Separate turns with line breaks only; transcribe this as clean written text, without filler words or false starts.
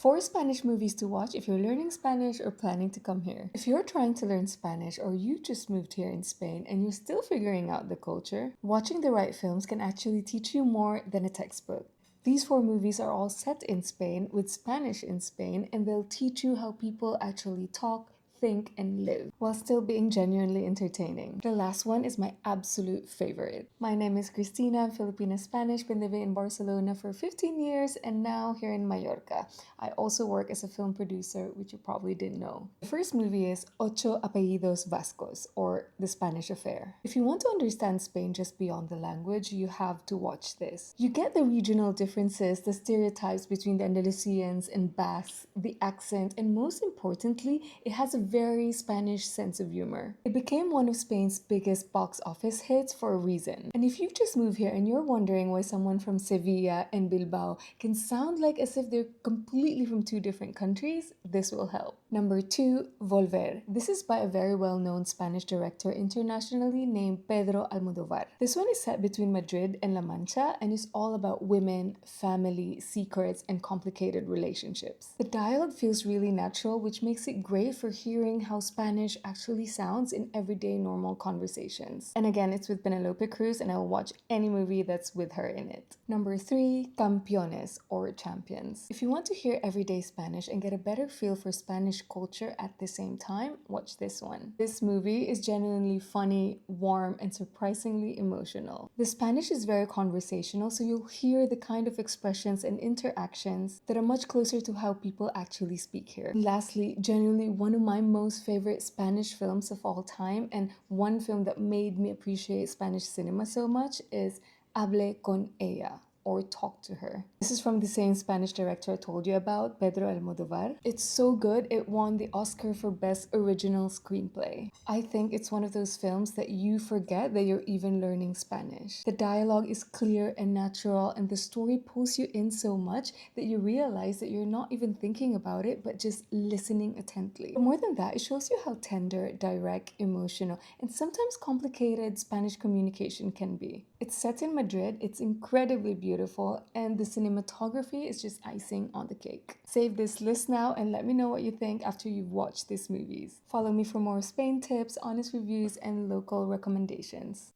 4 Spanish movies to watch if you're learning Spanish or planning to come here. If you're trying to learn Spanish or you just moved here in Spain and you're still figuring out the culture, watching the right films can actually teach you more than a textbook. These 4 movies are all set in Spain with Spanish in Spain, and they'll teach you how people actually talk, think, and live while still being genuinely entertaining. The last one is my absolute favorite. My name is Cristina. I'm Filipina Spanish, been living in Barcelona for 15 years and now here in Mallorca. I also work as a film producer, which you probably didn't know. The first movie is Ocho Apellidos Vascos, or The Spanish Affair. If you want to understand Spain just beyond the language, you have to watch this. You get the regional differences, the stereotypes between the Andalusians and Basques, the accent, and most importantly, it has a very Spanish sense of humor. It became one of Spain's biggest box office hits for a reason. And if you've just moved here and you're wondering why someone from Sevilla and Bilbao can sound like as if they're completely from 2 different countries, this will help. Number 2, Volver. This is by a very well-known Spanish director internationally named Pedro Almodóvar. This one is set between Madrid and La Mancha and is all about women, family, secrets, and complicated relationships. The dialogue feels really natural, which makes it great for hearing how Spanish actually sounds in everyday normal conversations. And again, it's with Penelope Cruz, and I'll watch any movie that's with her in it. Number 3, Campeones, or Champions. If you want to hear everyday Spanish and get a better feel for Spanish culture at the same time, watch this one. This movie is genuinely funny, warm, and surprisingly emotional. The Spanish is very conversational, so you'll hear the kind of expressions and interactions that are much closer to how people actually speak here. And lastly, genuinely one of my most favorite Spanish films of all time, and one film that made me appreciate Spanish cinema so much, is Hable con ella, or Talk to Her. This is from the same Spanish director I told you about, Pedro Almodóvar. It's so good, it won the Oscar for Best Original Screenplay. I think it's one of those films that you forget that you're even learning Spanish. The dialogue is clear and natural, and the story pulls you in so much that you realize that you're not even thinking about it, but just listening intently. But more than that, it shows you how tender, direct, emotional, and sometimes complicated Spanish communication can be. It's set in Madrid, it's incredibly beautiful, and the cinematography is just icing on the cake. Save this list now and let me know what you think after you've watched these movies. Follow me for more Spain tips, honest reviews, and local recommendations.